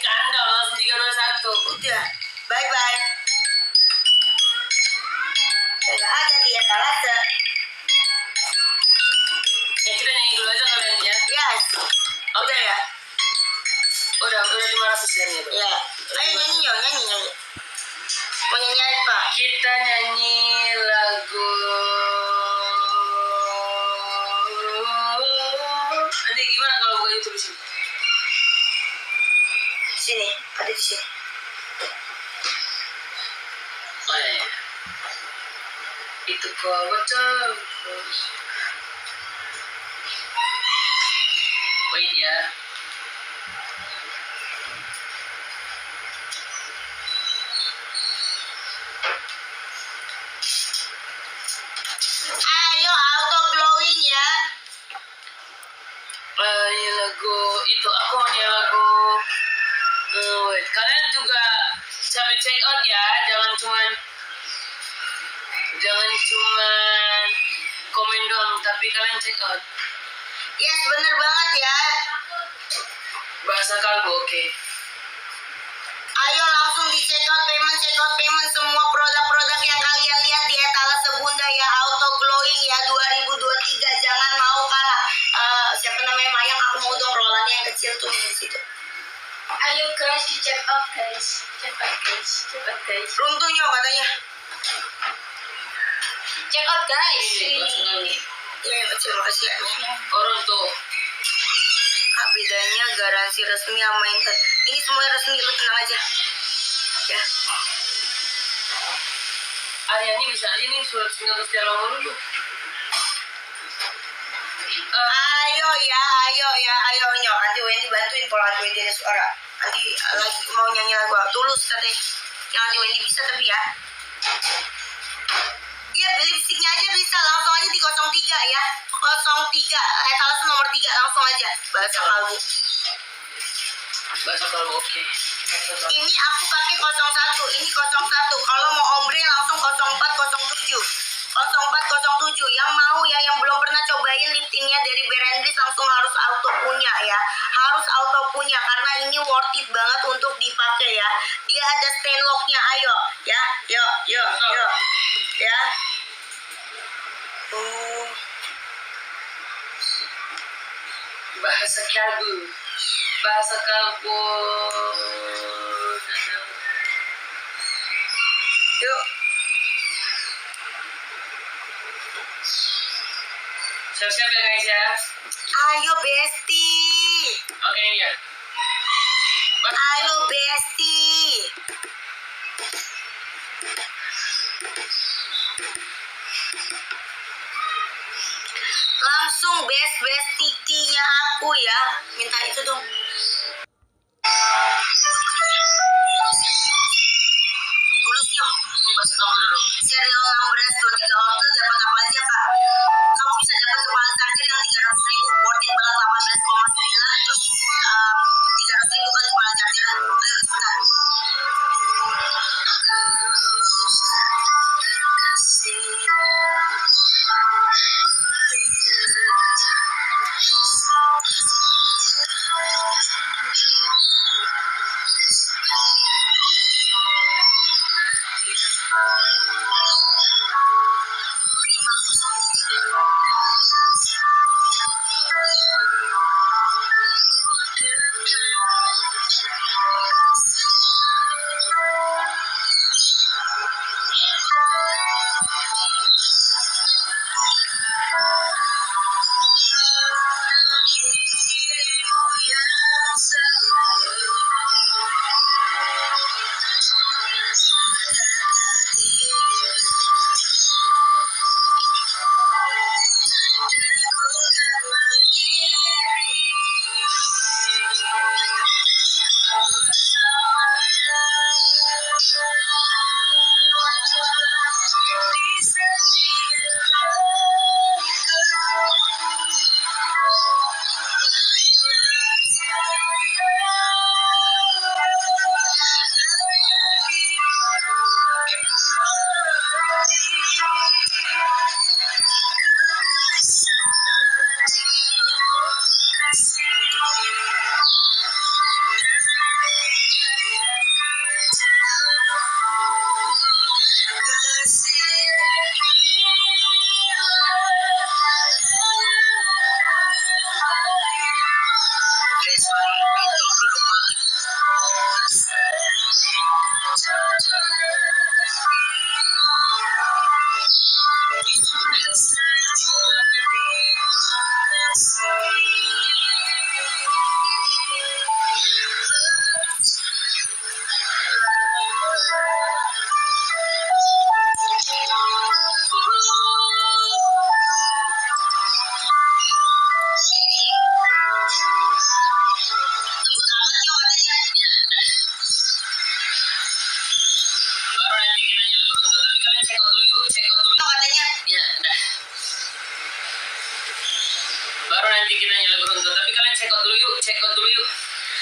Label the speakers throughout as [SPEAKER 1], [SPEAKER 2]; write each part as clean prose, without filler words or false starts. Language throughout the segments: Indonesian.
[SPEAKER 1] countdown langsung 3, 2, 1.
[SPEAKER 2] Udah, bye-bye. Nggak ada di etalase.
[SPEAKER 1] Ya kita nyanyi dulu aja kalian ya.
[SPEAKER 2] Yes. Udah ya?
[SPEAKER 1] Udah 500 ya nih.
[SPEAKER 2] Ya. Ayo nyanyi yuk, nyanyi. Mau nyanyi apa?
[SPEAKER 1] Kita nyanyi lagu. Nanti gimana kalau buka YouTube di sini?
[SPEAKER 2] Sini, ada di sini.
[SPEAKER 1] Oh ya. Itu kau terus. Wait ya.
[SPEAKER 2] Ayo auto glowing ya.
[SPEAKER 1] Ini lagu itu aku mau nyanyi lagu. Wait. Kalian juga sampai check out ya, jangan cuman komen doang, tapi kalian check out.
[SPEAKER 2] Yes, bener banget ya.
[SPEAKER 1] Bahasa kalbu, oke.
[SPEAKER 2] Ayo langsung di check out payment semua produk-produk yang kalian lihat di etalase Bunda ya, auto glowing ya 2023, jangan mau kalah. Siapa namanya Mayang, aku mau dong rolannya yang kecil tuh di situ.
[SPEAKER 3] Ayo guys, di check out guys. Cepat guys.
[SPEAKER 2] Runtuhnya katanya.
[SPEAKER 3] Check out guys.
[SPEAKER 2] Iya yang kecil, makasih ya.
[SPEAKER 1] Orang tuh.
[SPEAKER 2] Kak, bedanya garansi resmi sama yang ini semuanya resmi, lu tenang aja. Ya.
[SPEAKER 1] Ariani bisa aja nih surat tinggal ke Stella dulu.
[SPEAKER 2] Ayo nyok. Nanti Wendy bantuin kalau nanti Wendy ada suara. Nanti lagi mau nyanyi lagu Tulus katanya. Yang nanti Wendy bisa tapi ya. Iya, lipstiknya aja bisa. Langsung aja di 03 ya. 03, etalase nomor 3. Langsung aja. Bahasa kalbu.
[SPEAKER 1] Bahasa kalbu, oke.
[SPEAKER 2] Ini aku pakai 01. Ini 01. Kalau mau ombre langsung 0407. 0407. Yang mau ya, yang belum pernah cobain lip tintnya dari Berendris langsung harus auto punya ya. Harus auto punya karena ini worth it banget untuk dipakai ya. Dia ada stain locknya. Ayo ya. Yuk. Ya.
[SPEAKER 1] Bahasa kalbu.
[SPEAKER 2] Yuk.
[SPEAKER 1] Siap-siap ya guys ya.
[SPEAKER 2] Ayo Besti.
[SPEAKER 1] Oke ini ya.
[SPEAKER 2] Ayo Besti. Langsung best tikinya aku ya. Minta itu dong. Tulisnya
[SPEAKER 1] Bahasa kalbu dulu.
[SPEAKER 2] serial 1623 order dapat apa aja kak? Kamu bisa dapat kepala charger yang 300.000, worth it banget 18,9, terus 300.000 kan kepala charger. Ayo cepetan.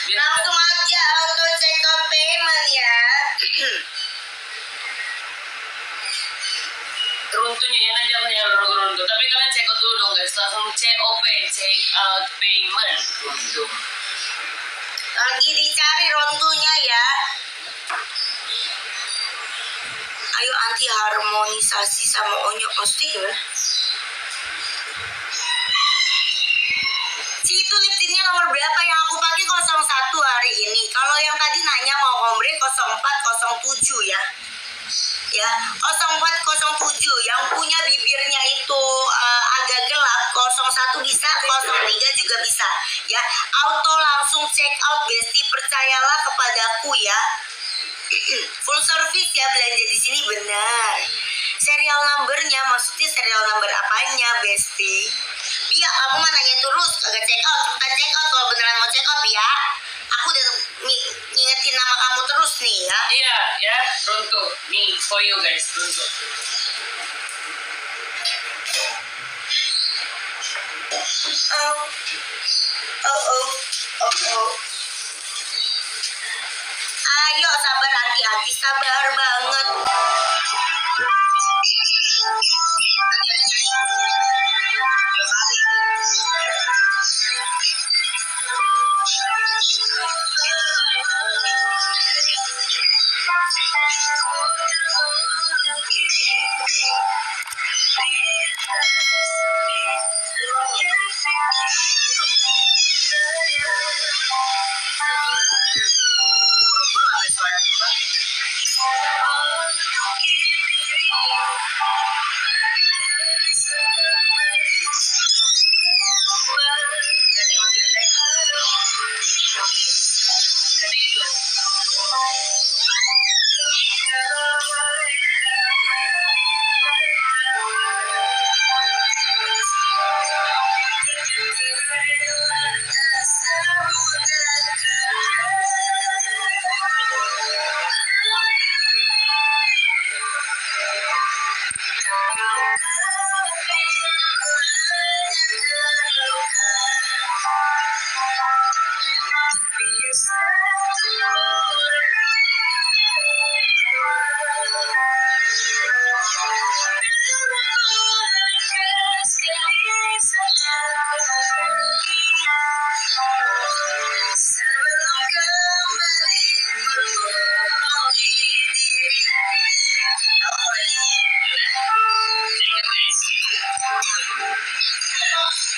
[SPEAKER 2] Langsung aja auto check out payment ya.
[SPEAKER 1] Runtunya ya nanti aku yang runtuh. Tapi kalian check out dulu dong guys. Langsung COP, check out payment. Runtuh.
[SPEAKER 2] Lagi dicari rontunya ya. Ayo anti harmonisasi sama onyok mesti ya. Si itu lip tintnya nomor berapa yang aku pakai 01 hari ini. Kalau yang tadi nanya mau ombre 0407 ya. Ya, 0407 yang punya bibirnya itu agak gelap, 01 bisa, 03 juga bisa. Ya, auto langsung check out Besti, percayalah kepadaku ya. Full service ya belanja di sini benar. Serial numbernya maksudnya serial number apanya Besti? Bia kamu mah nanya terus agak check out, cepetan check out kalau beneran mau check out Bia. Aku udah ngingetin nama kamu terus nih ya.
[SPEAKER 1] Iya ya, runtuh. Nih for you guys, runtuh.
[SPEAKER 2] Oh. Ayo sabar anti sabar banget.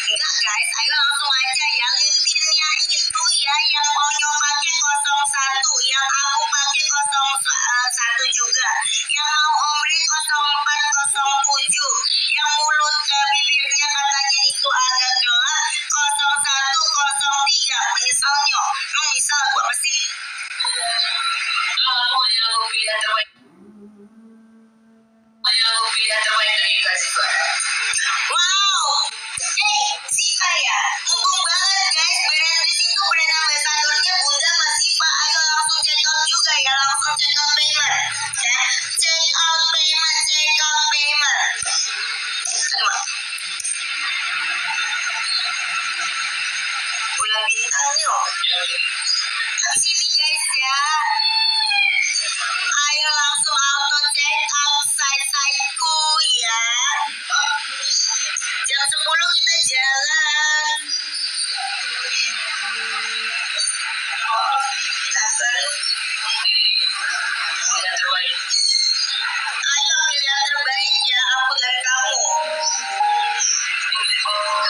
[SPEAKER 2] Enggak guys, ayo langsung aja ya. Lip tintnya itu ya yang Onyo pakai 01, yang aku pakai 01 juga. Yang mau ombre 0407, yang mulut ke bibirnya katanya itu agak gelap 0103. Menyesalnya, emang misal aku apa sih?
[SPEAKER 1] Aku hanya mau pilihan terbaik. Hanya mau pilihan terbaik dari Kak Siva.
[SPEAKER 2] Wow, Siva ya, mumpung banget guys, Berendris itu brand ambassadornya Bunda sama Siva. Ayo langsung check out juga ya, langsung check out payment ya, check out payment. Aduh, bulan bintang nih loh. Sini guys ya, ayo langsung auto check out site-siteku ya. Jam 10 kita jalan. Sabar.
[SPEAKER 1] Pilihan terbaik.
[SPEAKER 2] Ayo pilihan terbaik ya, aku dan kamu.
[SPEAKER 1] Pilihan terbaik.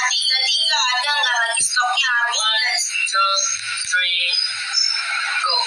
[SPEAKER 2] A3 ada nggak lagi stoknya habis guys?
[SPEAKER 1] 1, 2, 3, go.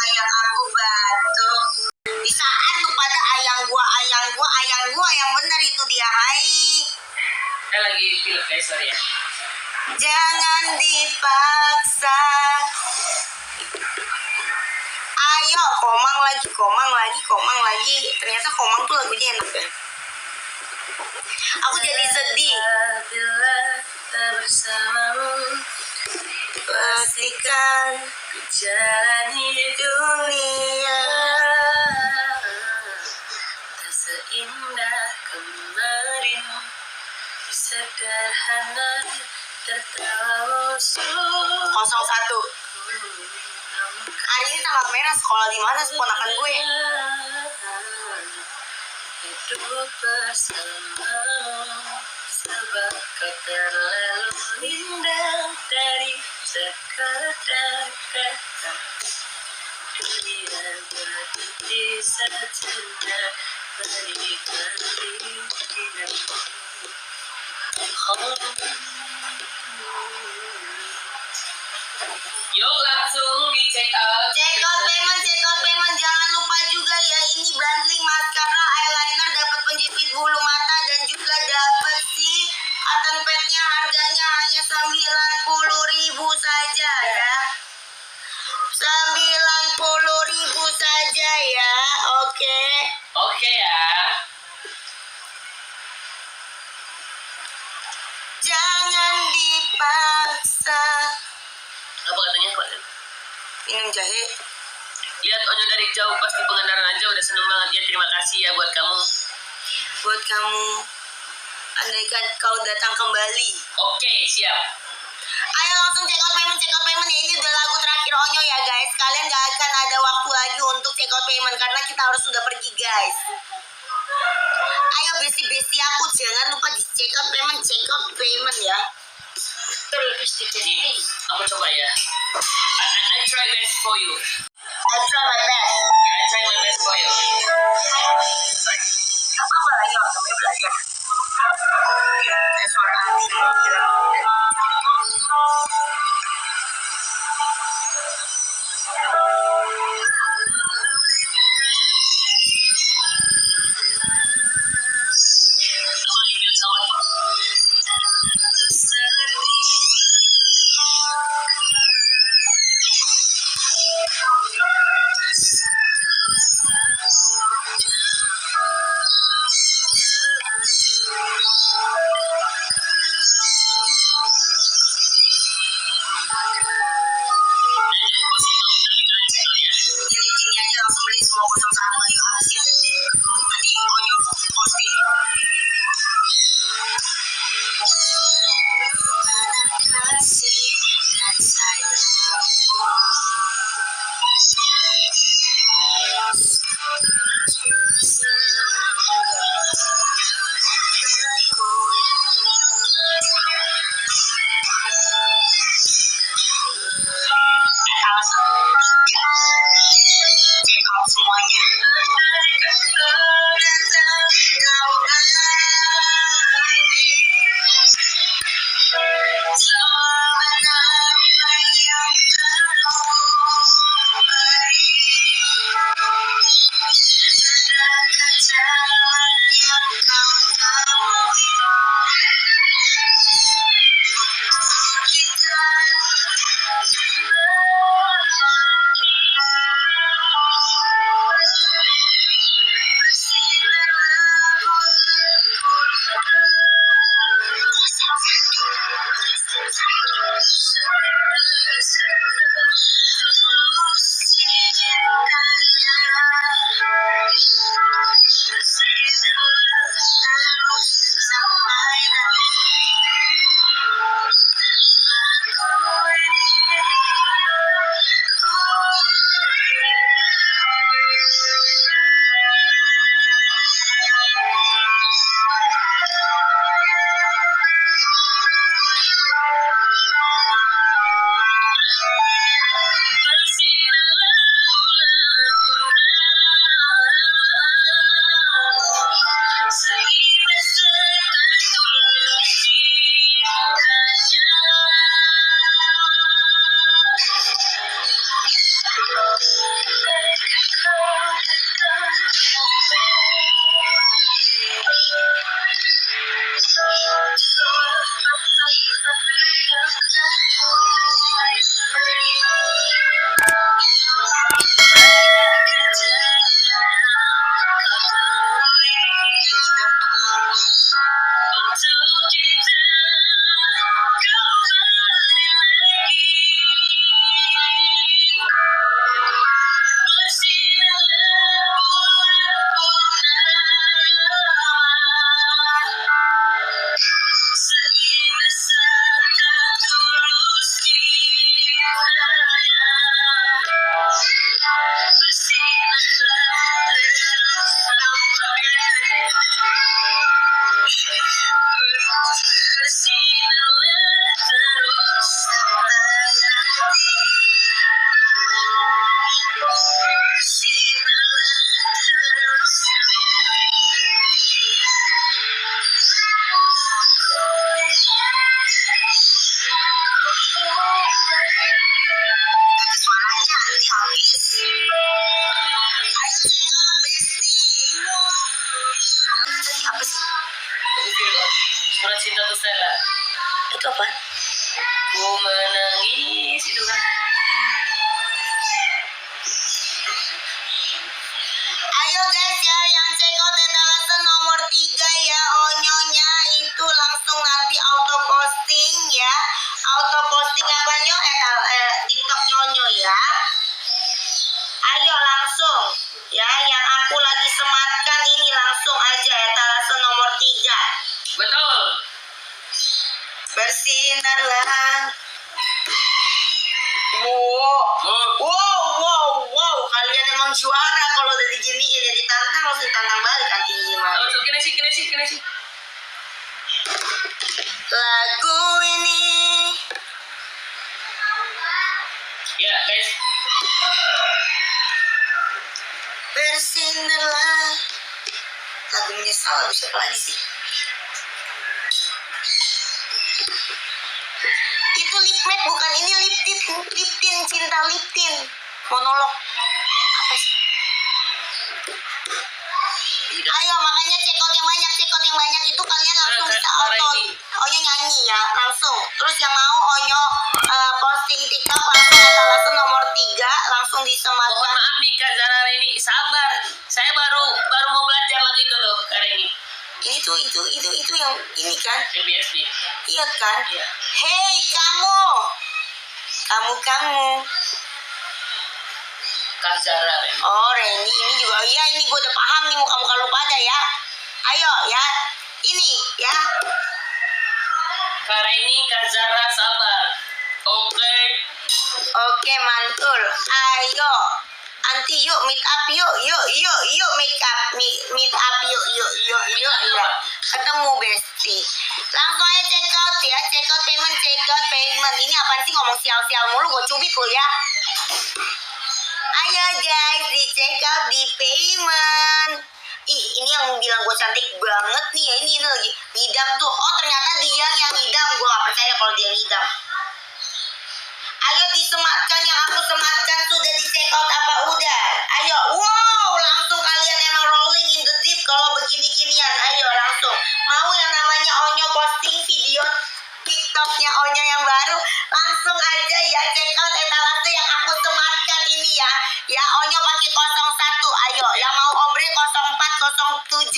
[SPEAKER 2] Ayang aku batuk. Bisaan tuh pada ayang gua yang bener itu dia. Hai.
[SPEAKER 1] Saya lagi pilek guys, sorry ya.
[SPEAKER 2] Jangan dipaksa. Ayo, komang lagi. Ternyata komang tuh lagunya enak ya. Aku jadi sedih.
[SPEAKER 1] Bila tak bersamamu,
[SPEAKER 2] Pastikan
[SPEAKER 1] ku jalani
[SPEAKER 2] dunia.
[SPEAKER 1] tak seindah kemarin, sederhana tertawa
[SPEAKER 2] 01. Hari ini tanggal merah, sekolah di mana seponakan gue?
[SPEAKER 1] Hidup bersama, sebab kau terlalu indah dari sekadar kata. Dunia berdiri sejenak menikmati dirimu. Yuk langsung di check out.
[SPEAKER 2] Check out payment. Jangan lupa juga ya, ini bundling maskara, eyeliner, dapat penjepit bulu mata, dan juga dapat si cotton padnya. Harganya hanya 90.000 saja ya. 90.000 saja ya. Oke.
[SPEAKER 1] Oke ya.
[SPEAKER 2] Jangan dipaksa.
[SPEAKER 1] Apa katanya Pak?
[SPEAKER 2] Minum jahe.
[SPEAKER 1] Lihat Onyo dari jauh, pasti pengendaraan aja udah seneng banget ya. Terima kasih ya buat kamu.
[SPEAKER 2] Buat kamu, andaikan kau datang kembali.
[SPEAKER 1] Oke, siap.
[SPEAKER 2] Ayo langsung check out payment ya. Ini udah lagu terakhir Onyo ya guys. Kalian gak akan ada waktu lagi untuk check out payment karena kita harus sudah pergi guys. Ayo besti aku, jangan lupa di check out payment ya.
[SPEAKER 3] Terus di
[SPEAKER 1] Nih, aku coba ya. I try best for you.
[SPEAKER 2] I try my best.
[SPEAKER 1] I try my best for you.
[SPEAKER 2] Gak apa-apa lah, yuk namanya belajar. Kayak suara hati.
[SPEAKER 1] Apa dibilang sama Surat cinta untuk Stella.
[SPEAKER 2] Itu apa?
[SPEAKER 1] Ku menangis itu kan.
[SPEAKER 2] Ayo guys ya, yang check out etalase nomor 3 ya, onyonya itu langsung nanti auto posting ya. Auto posting apa nyo? TikTok nyonyo ya. Ayo langsung ya, yang aku lagi sematkan ini langsung aja etalase nomor 3.
[SPEAKER 1] Betul.
[SPEAKER 2] Bersinarlah. Wow, kalian emang juara kalau udah diginiin ya, ditantang langsung tantang balik kan tinggi gimana.
[SPEAKER 1] Oh, gini sih.
[SPEAKER 2] Lagu ini
[SPEAKER 1] Ya, guys.
[SPEAKER 2] bersinarlah. Lagu menyesal bisa apa lagi sih? Itu lip matte bukan, ini lip tint, cinta lip tint. Monolog. Apa sih? Ayo makanya check out yang banyak itu kalian langsung bisa auto. Onyo nyanyi ya langsung. Terus yang mau Onyo posting TikTok langsung etalase nomor 3 langsung
[SPEAKER 1] Mohon
[SPEAKER 2] disematkan.
[SPEAKER 1] maaf nih Kak Zara ini, sabar. Saya baru mau belajar lagi itu loh hari ini.
[SPEAKER 2] Ini tuh itu yang ini kan?
[SPEAKER 1] MBSD.
[SPEAKER 2] Iya kan?
[SPEAKER 1] Iya.
[SPEAKER 2] Hei kamu.
[SPEAKER 1] Kak Zara.
[SPEAKER 2] Oh Reni ini juga, iya ini gue udah paham nih muka-muka lu pada ya. Ayo ya, ini ya.
[SPEAKER 1] Kak Reni, Kak Zara sabar. Oke.
[SPEAKER 2] Oke mantul. Ayo, anti yuk meet up yuk meet up yuk ya. Ketemu Besti. Langsung aja check out ya, check out payment. Ini apaan sih ngomong sial-sial mulu, gue cubit lu ya. Ayo guys, di check out di payment. Ih, ini yang bilang gue cantik banget nih ya, ini lagi ngidam tuh. Oh ternyata dia yang ngidam, gue gak percaya kalau dia ngidam. Ayo disematkan, yang aku sematkan sudah di check out apa udah? Ayo, wow langsung kalian emang rolling in the deep kalau begini-ginian. Ayo langsung, mau yang namanya Onyo posting video TikToknya Onyo yang baru, langsung aja ya check out etalase yang aku sematkan ini ya. Ya Onyo pakai 01, ayo yang mau ombre 0407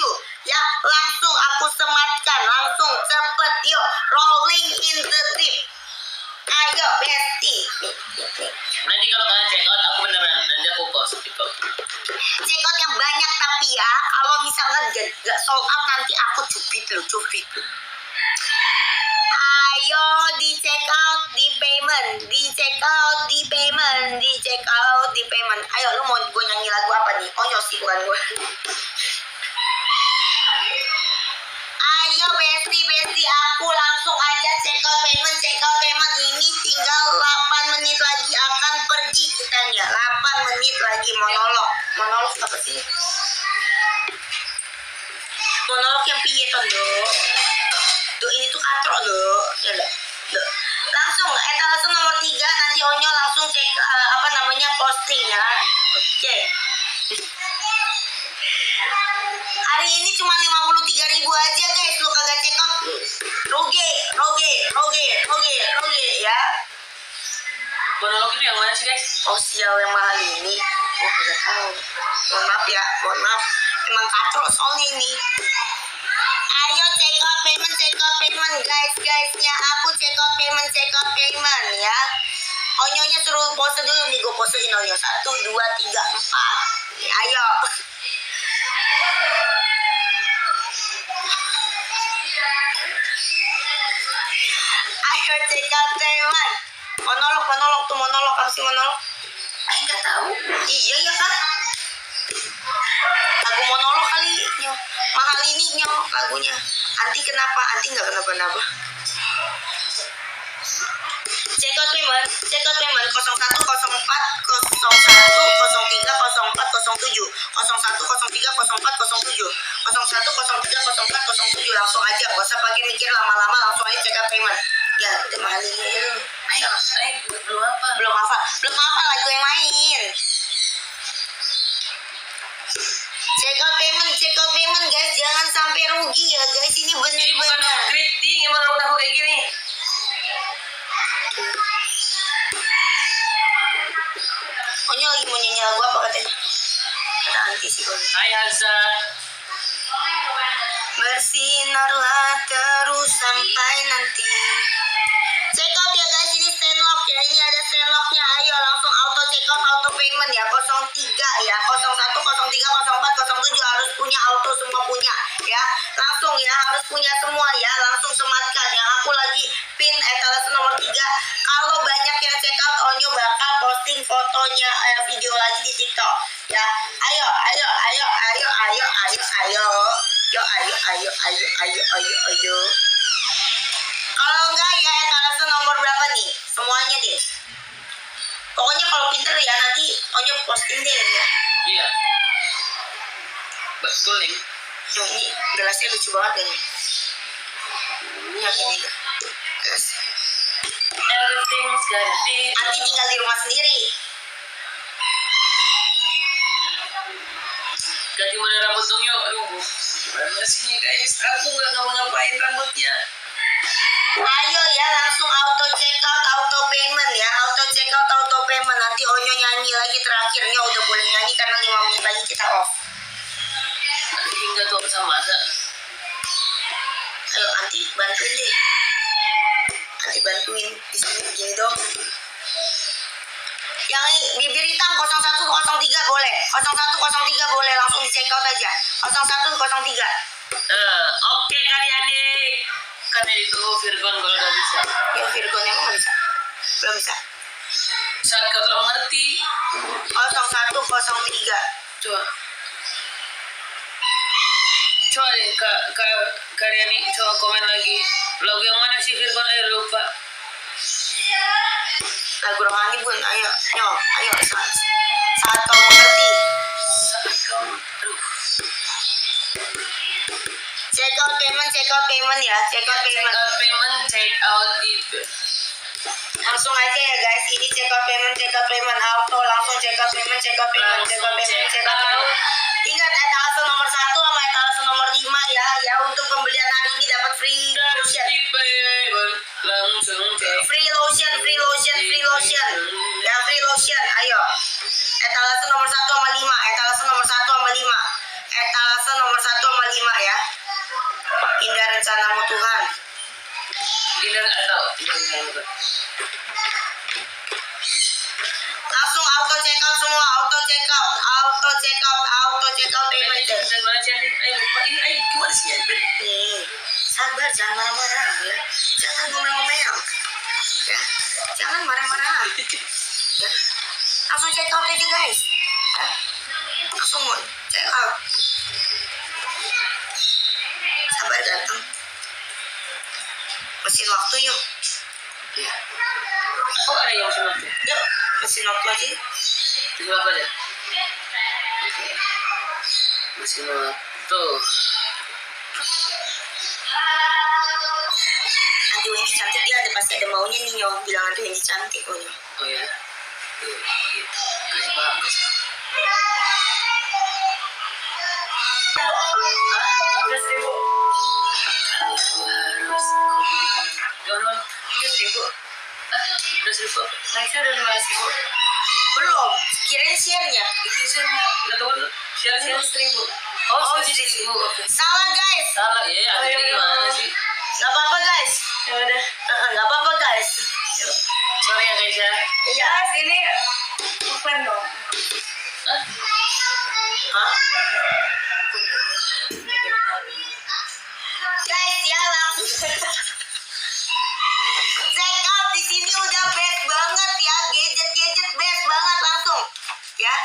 [SPEAKER 2] ya, langsung aku sematkan, langsung cepet yuk rolling in the deep. Ayo Besti.
[SPEAKER 1] Nanti kalau kalian check out aku beneran, nanti aku post TikTok.
[SPEAKER 2] Check out yang banyak tapi ya, kalau misalnya gak sold out nanti aku cubit lu. Ayo di check out di payment. Ayo lu mau gue nyanyi lagu apa nih? Onyo sih bukan gue. Ayo Besti, aku langsung aja check out payment. Ini tinggal 8 menit lagi akan pergi kita nih. 8 menit lagi monolog apa sih? Monolog yang piye ton do ini tuh katro do ya do. Langsung etalase nomor 3 nanti Onyo langsung cek posting ya. Oke. Hari ini cuma 53.000 aja guys, lu kagak check out roge ya.
[SPEAKER 1] Monolog itu yang mana sih guys?
[SPEAKER 2] Oh sial yang mahal ini. Oh kagak tahu. Mohon maaf. Emang katro soalnya ini. Ayo check out payment guysnya. Aku check out payment ya. Onyonya suruh pose dulu nih, gue posein Onyo 1, 2, 3, 4. Ayo. Ayo check out payment. Monolog apa sih monolog? Nggak tahu. Iya ya kan? Lagu monolog kali nyo. Mahal ini nyo lagunya. Anti kenapa? Anti nggak kenapa-napa. Check out payment 01 04 01 03 04 07 01 03 04 07 langsung aja, gak usah pakai mikir lama-lama, langsung aja check out payment. Ya udah mahal ini aja lu. Ayo. Belum hafal lagu yang lain. Check out payment payment guys, jangan sampai rugi ya guys. Ini
[SPEAKER 1] Ini bukan
[SPEAKER 2] bener-bener.
[SPEAKER 1] upgrading, emang aku kayak gini.
[SPEAKER 2] Onyo lagi mau nyanyi lagu apa katanya? Kata anti sih Onyo.
[SPEAKER 1] Hai Haza.
[SPEAKER 2] Bersinarlah terus sampai nanti. Check out ya guys, ini Zenlock ya. Ini ada Zenlocknya. Ayo langsung auto check out, auto payment ya. 03 ya. 01, 03, 04, 07 harus punya auto, semua punya ya. Langsung ya, harus punya semua ya. Langsung sematkan. Yang aku lagi pin etalase nomor 3. Kalau banyak yang check out, Onyo bakal posting fotonya video lagi di TikTok ya. Ayo, ayo, ayo, ayo, ayo, ayo, ayo. Yo, ayo, ayo, ayo, ayo, ayo, ayo. Kalau enggak ya etalase nomor berapa nih? Semuanya deh. Pokoknya kalau pinter ya nanti Onyo posting deh ya.
[SPEAKER 1] Iya. Betul nih.
[SPEAKER 2] Ini gelasnya lucu banget ya. Yang ini gelas.
[SPEAKER 1] Everything's gonna be.
[SPEAKER 2] Nanti tinggal di rumah sendiri.
[SPEAKER 1] Ganti model rambut dong yuk. Aduh. Gimana sih guys? Aku nggak ngapa-ngapain rambutnya.
[SPEAKER 2] Ayo ya langsung auto check out, auto payment ya. Auto check out, auto payment. Nanti Onyo nyanyi lagi terakhirnya udah boleh nyanyi karena 5 menit lagi kita off.
[SPEAKER 1] Hingga tuh sama masa.
[SPEAKER 2] Ayo anti bantuin deh. Anti bantuin di sini gini dong. Yang bibir hitam 0103 boleh. 0103 boleh langsung di check out aja. 0103.
[SPEAKER 1] Oke adik-adik. Kan itu Virgon kalau udah bisa.
[SPEAKER 2] Ya Virgon emang nggak bisa. Belum bisa.
[SPEAKER 1] Saat kau ngerti.
[SPEAKER 2] 0103.
[SPEAKER 1] Coba. Coba deh Kak Riani coba komen lagi. Lagu yang mana sih Virgon? Ayo lupa.
[SPEAKER 2] Lagu rohani bun, ayo, ayo saat kau mengerti.
[SPEAKER 1] Saat kau, aduh.
[SPEAKER 2] Check out payment ya, check out payment.
[SPEAKER 1] Check out itu.
[SPEAKER 2] Langsung aja ya guys, ini check out payment, auto langsung check out payment. Ingat etalase nomor 1 sama etalase nomor 5 ya untuk pembelian hari ini dapat free lotion.
[SPEAKER 1] Langsung cek.
[SPEAKER 2] Free lotion. Ya free lotion, ayo. Etalase nomor 1 sama 5, etalase nomor 1 sama 5 ya. Indah rencanamu Tuhan.
[SPEAKER 1] Tidak tahu.
[SPEAKER 2] Langsung auto check out semua, auto check out payment.
[SPEAKER 1] Dan mana cantik? Ayo lupa ini. Ayo gimana sih ya?
[SPEAKER 2] Nih, sabar jangan marah-marah ya. Jangan ngomel-ngomel. Ya, jangan marah-marah. Ya. Langsung check out aja guys. Ya. Langsung check out. Sabar ganteng. Mesin waktu yuk.
[SPEAKER 1] Iya. Oh ada yang mesin waktu.
[SPEAKER 2] Yuk, mesin waktu aja.
[SPEAKER 1] Mesin apa aja? Mesin waktu.
[SPEAKER 2] Nanti Wendy cantik dia ada pasti ada maunya nih Nyong. Bilang nanti Wendy cantik oh Nyong.
[SPEAKER 1] Oh ya. Kasih bagus.
[SPEAKER 2] 15.000.
[SPEAKER 1] Harus. Jangan 3.000. 12.000.
[SPEAKER 2] Naiknya udah 15.000. Belum. Kirain share-nya.
[SPEAKER 1] Itu sih nggak tahu. Share 1.000. Oh 1.000.
[SPEAKER 2] Salah guys.
[SPEAKER 1] Salah ya. Ada gimana sih?
[SPEAKER 2] Gak apa-apa guys.
[SPEAKER 3] Ya udah.
[SPEAKER 2] Gak apa-apa guys.
[SPEAKER 1] Sorry ya guys ya.
[SPEAKER 2] Iya.
[SPEAKER 3] Ini bukan dong.
[SPEAKER 2] Hah? Guys ya langsung. Check out di sini udah best banget ya, gadget best banget langsung ya.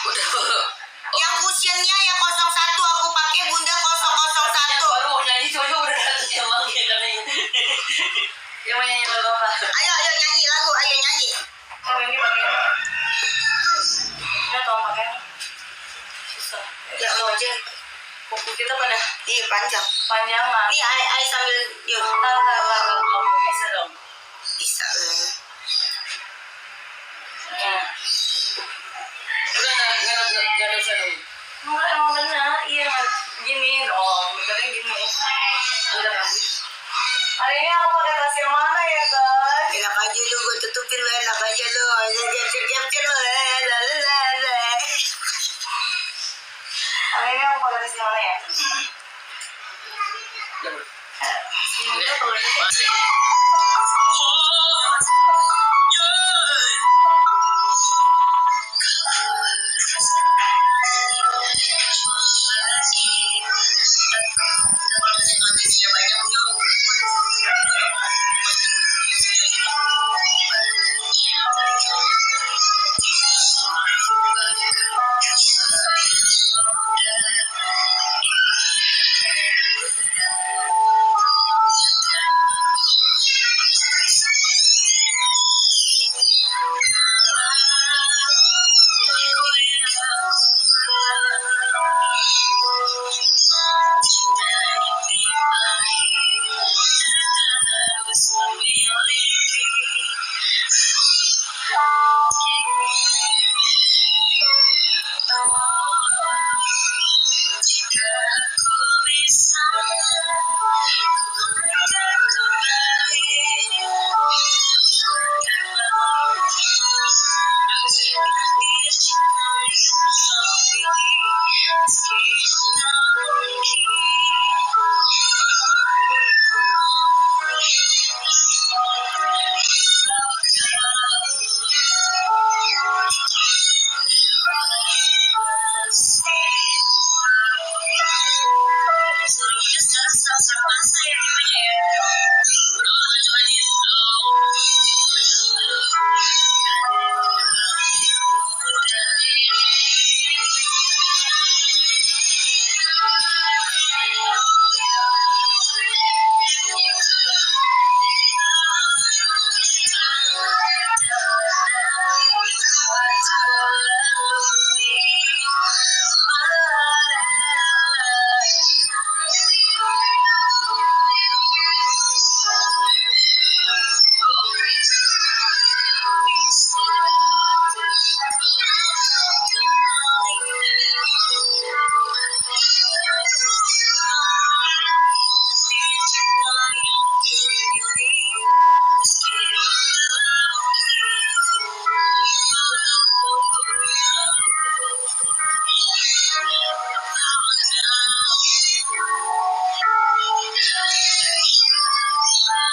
[SPEAKER 1] Udah.
[SPEAKER 2] Yang cushionnya yang 01 aku pakai Bunda 001.
[SPEAKER 1] Baru mau nyanyi coba udah emang ya kan ini. Yang mau nyanyi lagu apa?
[SPEAKER 2] Ayo nyanyi lagu, ayo nyanyi.
[SPEAKER 3] Oh ini pakai ini. Nggak tahu pakai ini. Susah.
[SPEAKER 2] Ya mau aja.
[SPEAKER 3] Buku kita pada
[SPEAKER 2] Iya panjang.
[SPEAKER 3] panjangan.
[SPEAKER 2] Nih ai sambil yuk.
[SPEAKER 3] Belum bisa dong.
[SPEAKER 2] Bisa lah.
[SPEAKER 3] Ya.
[SPEAKER 1] Udah nggak ada usaha dong.
[SPEAKER 3] Enggak emang Gini dong, bentarnya gini.
[SPEAKER 1] Angkat rambut.
[SPEAKER 3] Hari ini aku pakai tas yang mana ya guys?
[SPEAKER 2] Enak aja lu, gue tutupin lu, enak aja lu. Capture lu, lalalala.
[SPEAKER 3] Hari ini aku pakai tas yang mana ya?
[SPEAKER 1] Jangan.
[SPEAKER 3] Ini tuh tulisnya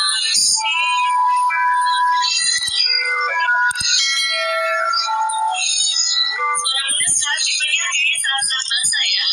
[SPEAKER 1] Masih. Suara pedes sekarang tipenya kayaknya sangat basah ya.